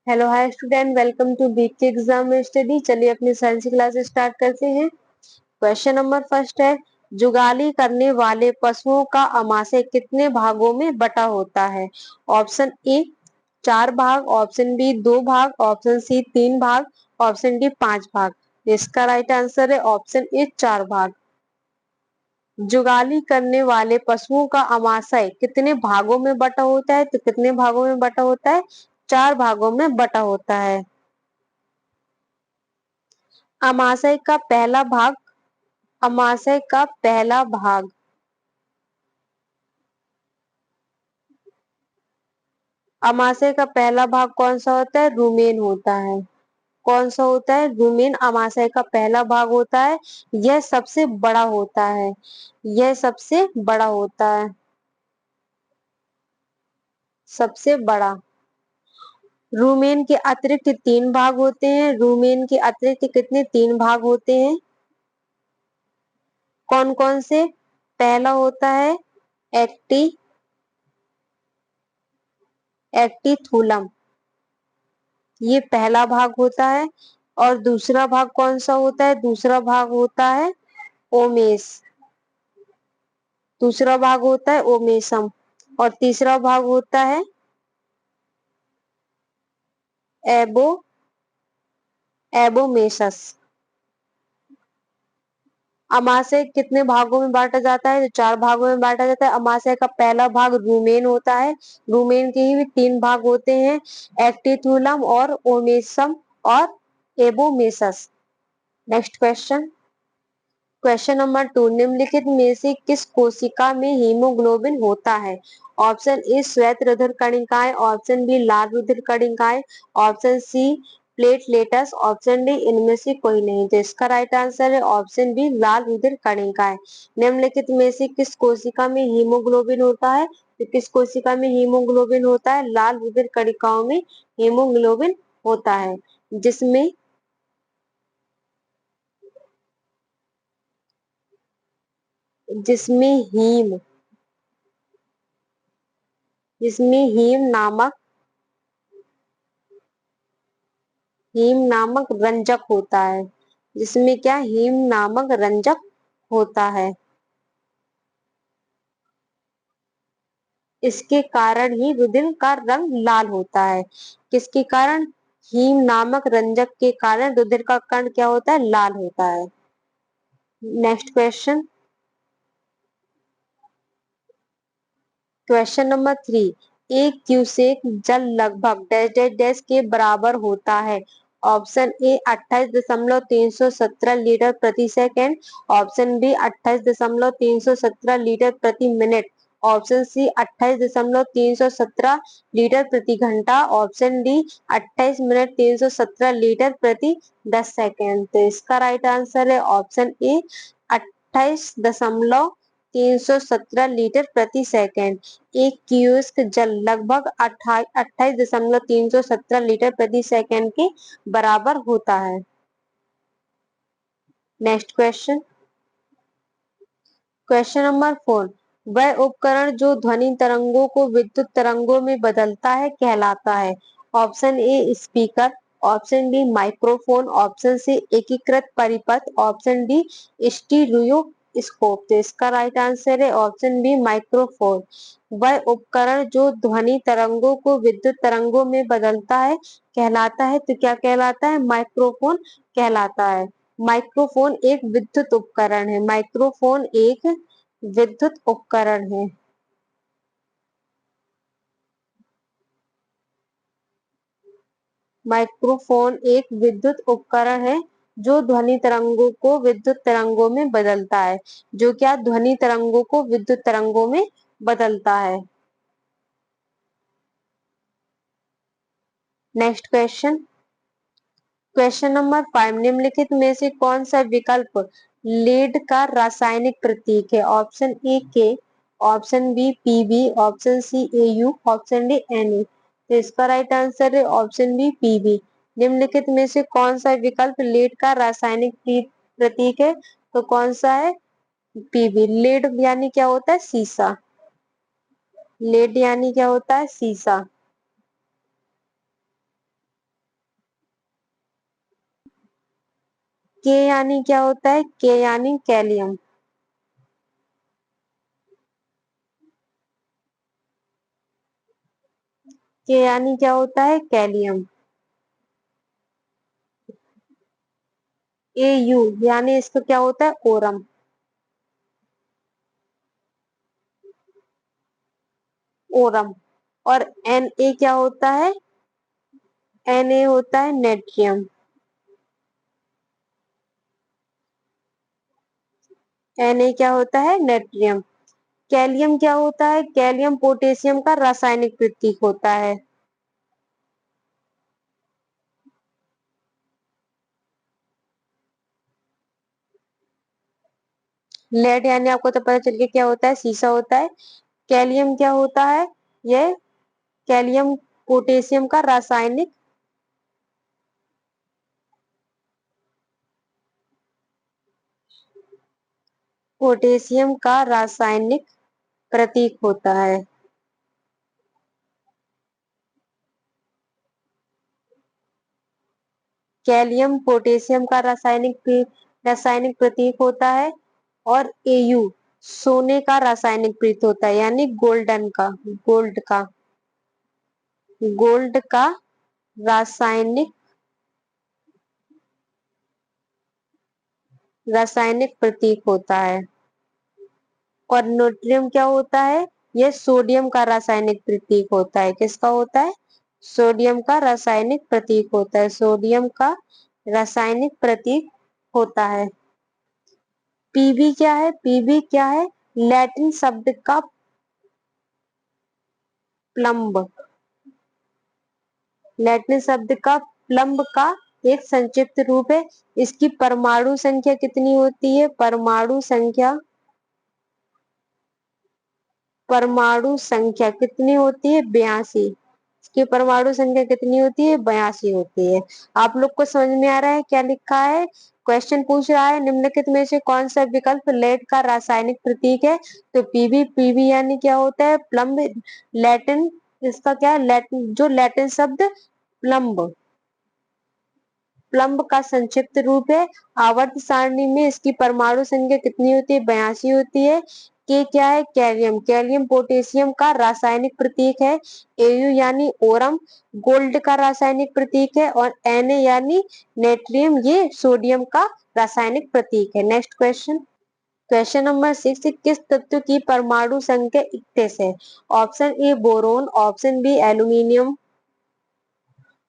Hello hi student, welcome to BK exam study. चलिए अपनी science की क्लास स्टार्ट करते हैं। क्वेश्चन नंबर फर्स्ट है, जुगाली करने वाले पशुओं का आमाशय कितने भागों में बटा होता है? ऑप्शन ए 4 भाग, ऑप्शन बी 2 भाग, ऑप्शन सी 3 भाग, ऑप्शन डी 5 भाग। इसका राइट आंसर है ऑप्शन ए 4 भाग। जुगाली करने वाले पशुओं का आमाशय कितने भागों में बटा होता है? तो कितने भागों में बटा होता है? 4 भागों में बटा होता है। अमाशय का पहला भाग। अमाशय का पहला भाग। अमाशय का पहला भाग कौन सा होता है? रुमेन होता है। कौन सा होता है? रुमेन अमाशय का पहला भाग होता है। यह सबसे बड़ा होता है। यह सबसे बड़ा होता है। सबसे बड़ा। रुमेन के अतिरिक्त 3 भाग होते हैं। रुमेन के अतिरिक्त कितने 3 भाग होते हैं? कौन कौन से? पहला होता है एक्टी एक्टीथूलम, ये पहला भाग होता है। और दूसरा भाग कौन सा होता है? दूसरा भाग होता है ओमेस। दूसरा भाग होता है ओमेसम। और तीसरा भाग होता है एबो एबोमेसस। अमाशय कितने भागों में बांटा जाता है? तो 4 भागों में बांटा जाता है। अमाशय का पहला भाग रूमेन होता है। रूमेन के ही 3 भाग होते हैं, एक्टिथूलम और ओमेसम और abomasum. Next question. Question number 2, निम्नलिखित में से किस कोशिका में हीमोग्लोबिन होता है? ऑप्शन ए श्वेत रुधिर कणिकाएं, ऑप्शन बी लाल रुधिर कणिकाएं, option C platelets, option D इनमें से कोई नहीं। तो इसका राइट आंसर है ऑप्शन बी लाल रुधिर कणिकाएं। निम्नलिखित में से किस कोशिका में हीमोग्लोबिन होता है? तो किस कोशिका में हीमोग्लोबिन होता है? लाल रुधिर कणिकाओं में हीमोग्लोबिन होता है, जिसमें जिसमें हीम जिसमें हीम नामक रंजक होता है। जिसमें क्या? हीम नामक रंजक होता है। इसके कारण ही रुधिर का रंग लाल होता है। किसके कारण? हीम नामक रंजक के कारण रुधिर का कण क्या होता है? लाल होता है। Next question. क्वेश्चन नंबर 3, एक क्यूसेक जल लगभग डैश डैश डैश के बराबर होता है? ऑप्शन ए 28.317 लीटर प्रति सेकेंड, ऑप्शन बी 28.317 लीटर प्रति मिनट, ऑप्शन सी 28.317 लीटर प्रति घंटा, ऑप्शन डी 28 मिनट 317 लीटर प्रति 10 सेकेंड। तो इसका राइट आंसर है ऑप्शन ए 28.317 लीटर प्रति सेकेंड। एक कियोस्क जल लगभग 28.317 लीटर प्रति सेकेंड के बराबर होता है। Next question. क्वेश्चन नंबर 4, वह उपकरण जो ध्वनि तरंगों को विद्युत तरंगों में बदलता है कहलाता है? Option A speaker, option B microphone, option C एकीकृत परिपथ, ऑप्शन डी स्टीरियो स्कोप। तो इसका राइट आंसर है ऑप्शन बी माइक्रोफोन। वह उपकरण जो ध्वनि तरंगों को विद्युत तरंगों में बदलता है कहलाता है। तो क्या कहलाता है? माइक्रोफोन कहलाता है। माइक्रोफोन एक विद्युत उपकरण है। माइक्रोफोन एक विद्युत उपकरण है। माइक्रोफोन एक विद्युत उपकरण है जो ध्वनि तरंगों को विद्युत तरंगों में बदलता है। जो क्या? ध्वनि तरंगों को विद्युत तरंगों में बदलता है। Next question. क्वेश्चन नंबर 5, निम्नलिखित में से कौन सा विकल्प लीड का रासायनिक प्रतीक है? Option A K, option B PB, option C AU, option D NA. तो इसका राइट आंसर है ऑप्शन बी पीबी। निम्नलिखित में से कौन सा विकल्प लीड का रासायनिक प्रतीक है? तो कौन सा है? पीबी। लीड यानी क्या होता है? सीसा। लीड यानी क्या होता है? सीसा। के यानी क्या होता है? के यानी कैलियम। के यानी क्या होता है? कैलियम। यू यानी इसका क्या होता है? ओरम। ओरम। और क्या होता है? होता है नेट्रियम। क्या होता है? नेट्रियम। कैलियम क्या होता है? कैलियम पोटेशियम का रासायनिक प्रतीक होता है। लेड यानी आपको तो पता चल गया क्या होता है? शीशा होता है। कैलियम क्या होता है? ये कैलियम पोटेशियम का रासायनिक पोटेशियम का रासायनिक प्रतीक होता है। कैलियम पोटेशियम का रासायनिक प्रतीक होता है। और एयू सोने का रासायनिक प्रतीक होता है, यानी गोल्ड का रासायनिक प्रतीक होता है। और न्यूट्रियम क्या होता है? यह सोडियम का रासायनिक प्रतीक होता है। किसका होता है? सोडियम का रासायनिक प्रतीक होता है। सोडियम का रासायनिक प्रतीक होता है। पीबी क्या है? पीबी क्या है? लैटिन शब्द का प्लम्ब। लैटिन शब्द का प्लम्ब का एक संक्षिप्त रूप है। इसकी परमाणु संख्या कितनी होती है? परमाणु संख्या कितनी होती है? 82। इसकी परमाणु संख्या कितनी होती है? 82 होती है। आप लोग को समझ में आ रहा है क्या लिखा है? क्वेश्चन पूछ रहा है निम्नलिखित में से कौन सा विकल्प लेड का रासायनिक प्रतीक है? तो पीबी। पीबी यानी क्या होता है? प्लम्ब। लैटिन इसका क्या है? लैटिन जो लैटिन शब्द प्लम्ब प्लम्ब का संक्षिप्त रूप है। आवर्त सारणी में इसकी परमाणु संख्या कितनी होती है? 82 होती है। के क्या है? कैलियम। कैलियम पोटेशियम का रासायनिक प्रतीक है। एयू यानी ओरम गोल्ड का रासायनिक प्रतीक है। और यानी नेट्रियम ये सोडियम का रासायनिक प्रतीक है। Next question. क्वेश्चन नंबर 6, किस तत्व की परमाणु संख्या 31 है? Option A boron, option B aluminium,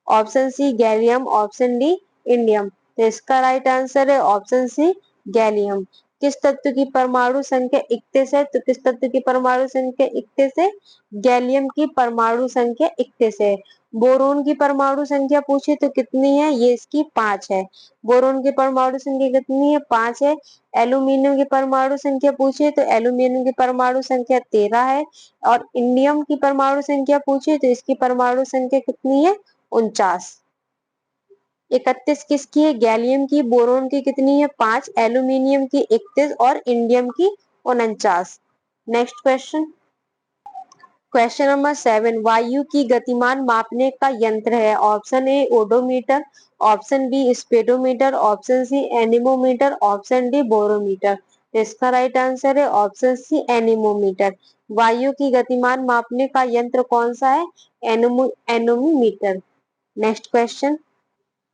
option C gallium, option D indium. तो इसका राइट आंसर है ऑप्शन सी गैलियम। किस तत्व की परमाणु संख्या 31 है? तो किस तत्व की परमाणु संख्या 31 है? गैलियम की परमाणु संख्या 31 है। बोरोन की परमाणु संख्या पूछे तो कितनी है? ये इसकी 5 है। बोरोन की परमाणु संख्या कितनी है? 5 है। एल्यूमिनियम की परमाणु संख्या पूछे तो एल्यूमिनियम की परमाणु संख्या 13 है। और इंडियम की परमाणु संख्या पूछे तो इसकी परमाणु संख्या कितनी है? 49। 31 किसकी है? गैलियम की। बोरोन की कितनी है? 5। एल्यूमिनियम की 31 और इंडियम की 49। Next question. क्वेश्चन नंबर 7, वायु की गतिमान मापने का यंत्र है? Option A odometer, option B speedometer, option C anemometer, option D barometer. इसका राइट आंसर है ऑप्शन सी एनीमोमीटर। वायु की गतिमान मापने का यंत्र कौन सा है? Anemometer. Next question.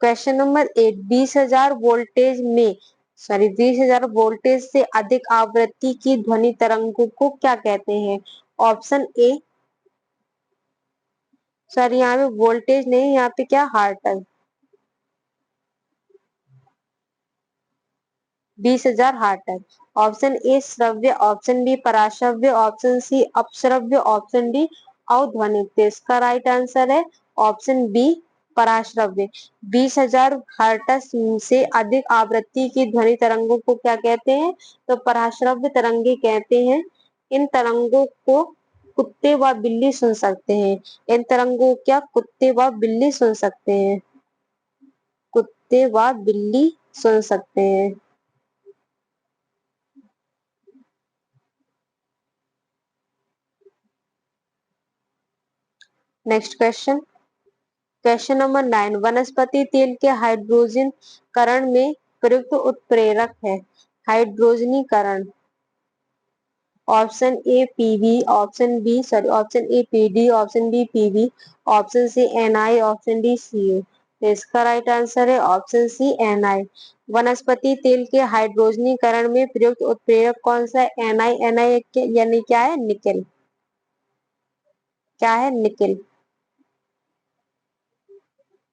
Question number 8, 20,000 voltage में 20,000 वोल्टेज से अधिक आवृत्ति की ध्वनि तरंगों को क्या कहते हैं? ऑप्शन ए, यहाँ पे वोल्टेज नहीं, यहाँ पे क्या हर्ट्ज। 20,000 हर्ट्ज। ऑप्शन ए श्रव्य, ऑप्शन बी पराश्रव्य, ऑप्शन सी अपश्रव्य, ऑप्शन डी अवध्वनिक। तो इसका राइट आंसर है ऑप्शन बी पराश्रव्य। 20,000 हर्ट्ज से अधिक आवृत्ति की ध्वनि तरंगों को क्या कहते हैं? तो पराश्रव्य तरंगे कहते हैं। इन तरंगों को कुत्ते व बिल्ली सुन सकते हैं। इन तरंगों को क्या कुत्ते व बिल्ली सुन सकते हैं? कुत्ते व बिल्ली सुन सकते हैं। नेक्स्ट क्वेश्चन नंबर 9, वनस्पति तेल के हाइड्रोजन करण में प्रयुक्त उत्प्रेरक है? हाइड्रोजनीकरण। Option A PV, option A PD, option B PV, option C NI, option D CU. तो इसका राइट आंसर है ऑप्शन सी एनआई। वनस्पति तेल के हाइड्रोजनीकरण में प्रयुक्त उत्प्रेरक कौन सा है? एनआई। एनआई यानी क्या है? निकेल। क्या है? Nickel.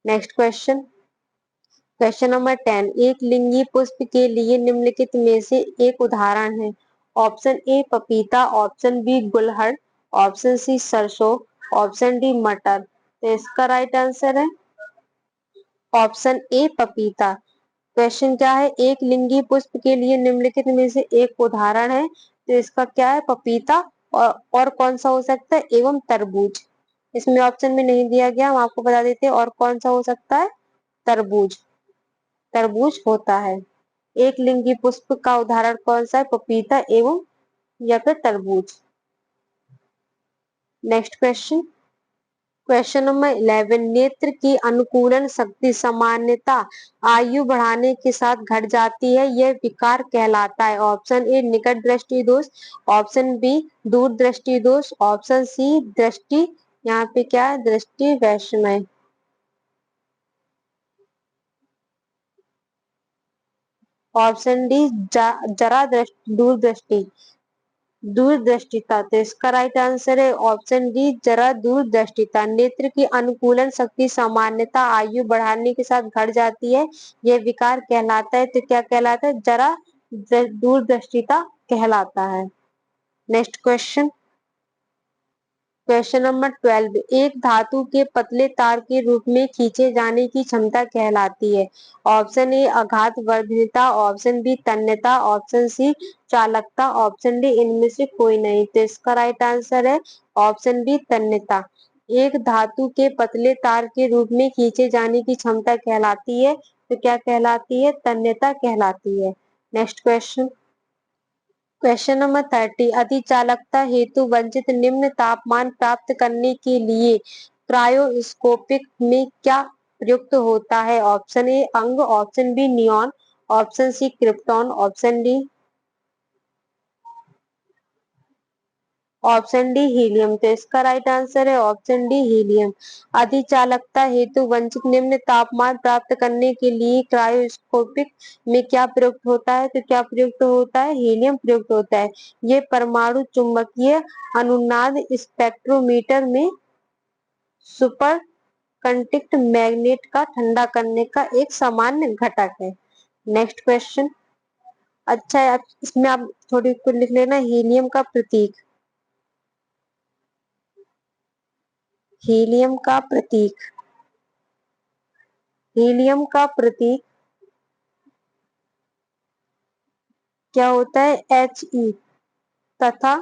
Next question. Question number 10। एक लिंगी पुष्प के लिए निम्नलिखित में से एक उदाहरण है। ऑप्शन ए पपीता, ऑप्शन बी गुलहड़, ऑप्शन सी सरसों, ऑप्शन डी मटर। तो इसका राइट आंसर है ऑप्शन ए पपीता। क्वेश्चन क्या है? एक लिंगी पुष्प के लिए निम्नलिखित में से एक उदाहरण है, तो इसका क्या है? पपीता। और कौन सा हो सकता है? एवं तरबूज। इसमें ऑप्शन में नहीं दिया गया, हम आपको बता देते हैं। और कौन सा हो सकता है? तरबूज। तरबूज होता है। एक लिंगी पुष्प का उदाहरण कौन सा है? पपीता एवं या फिर तरबूज। Next question. Question number 11। नेत्र की अनुकूलन शक्ति सामान्यता आयु बढ़ाने के साथ घट जाती है, यह विकार कहलाता है। ऑप्शन ए निकट दृष्टि दोष, ऑप्शन बी दूर दृष्टि दोष, ऑप्शन सी दृष्टि, यहाँ पे क्या है? दृष्टि वैषम्य। ऑप्शन डी जरा दूरदृष्टि, दूरदृष्टिता। तो इसका राइट आंसर है ऑप्शन डी जरा दूरदृष्टिता। नेत्र की अनुकूलन शक्ति सामान्यता आयु बढ़ाने के साथ घट जाती है, यह विकार कहलाता है। तो क्या कहलाता है? जरा दूरदृष्टिता कहलाता है। Next question. Question number 12। एक धातु के पतले तार के रूप में खींचे जाने की क्षमता कहलाती है। ऑप्शन ए आघात वर्धनता, ऑप्शन बी तन्यता, ऑप्शन सी चालकता, ऑप्शन डी इनमें से कोई नहीं। तो इसका राइट आंसर है ऑप्शन बी तन्यता। एक धातु के पतले तार के रूप में खींचे जाने की क्षमता कहलाती है, तो क्या कहलाती है? तन्यता कहलाती है। Next question. Question number 30। अतिचालकता हेतु वंचित निम्न तापमान प्राप्त करने के लिए क्रायोस्कोपिक में क्या प्रयुक्त होता है? ऑप्शन ए अंग, option B neon, option C krypton, option D, option D helium. तो इसका राइट आंसर है ऑप्शन डी हीलियम। अतिचालकता हेतु वंचित निम्न तापमान प्राप्त करने के लिए क्रायोस्कोपिक में क्या प्रयुक्त होता है? तो क्या प्रयुक्त होता है? हीलियम प्रयुक्त होता है। ये परमाणु चुंबकीय अनुनाद स्पेक्ट्रोमीटर में सुपर कंटिक्ट मैग्नेट का ठंडा करने का एक सामान्य घटक है। Next question. अच्छा है, इसमें आप थोड़ी कुछ लिख लेना। हीलियम का प्रतीक। हीलियम का प्रतीक। हीलियम का प्रतीक क्या होता है? He। तथा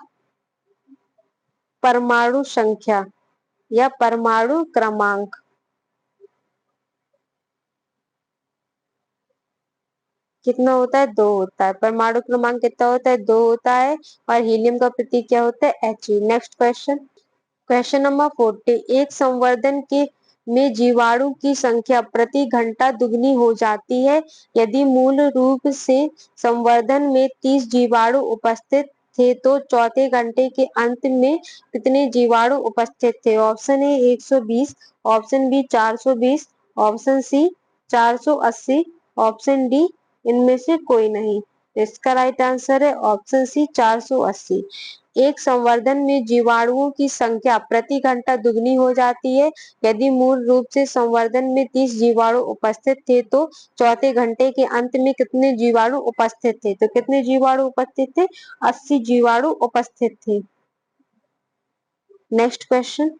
परमाणु संख्या या परमाणु क्रमांक कितना होता है? 2 होता है। परमाणु क्रमांक कितना होता है? 2 होता है। और हीलियम का प्रतीक क्या होता है? He। Next question. Question number 40। एक संवर्धन के में जीवाणु की संख्या प्रति घंटा दुगनी हो जाती है यदि मूल रूप से संवर्धन में 30 जीवाणु उपस्थित थे, तो चौथे घंटे के अंत में कितने जीवाणु उपस्थित थे? Option A 120, option B 420, option C 480, option D इनमें से कोई नहीं। तो इसका राइट आंसर है ऑप्शन सी 480। एक संवर्धन में जीवाणुओं की संख्या प्रति घंटा दुगनी हो जाती है यदि मूल रूप से संवर्धन में 30 जीवाणु उपस्थित थे, तो चौथे घंटे के अंत में कितने जीवाणु उपस्थित थे? तो कितने जीवाणु उपस्थित थे? 80 जीवाणु उपस्थित थे। Next question.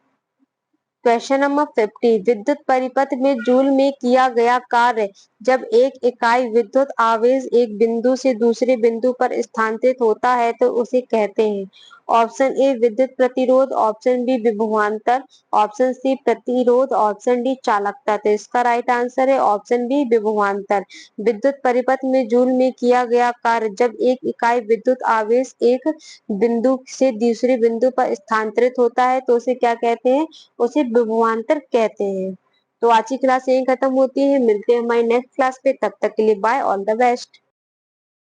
Question number 50। विद्युत परिपथ में जूल में किया गया कार्य जब एक इकाई विद्युत आवेश एक बिंदु से दूसरे बिंदु पर स्थानांतरित होता है तो उसे कहते हैं। ऑप्शन ए विद्युत प्रतिरोध, ऑप्शन बी विभवांतर, ऑप्शन सी प्रतिरोध, ऑप्शन डी चालकता। तो इसका राइट आंसर है ऑप्शन बी विभवांतर। विद्युत परिपथ में जूल में किया गया कार्य जब एक इकाई विद्युत आवेश एक बिंदु से दूसरे बिंदु पर स्थानांतरित होता है तो उसे क्या कहते हैं? उसे विभवांतर कहते हैं। तो आज की क्लास यहीं खत्म होती है, मिलते हैं हमारी नेक्स्ट क्लास पे, तब तक के लिए बाय, ऑल द बेस्ट।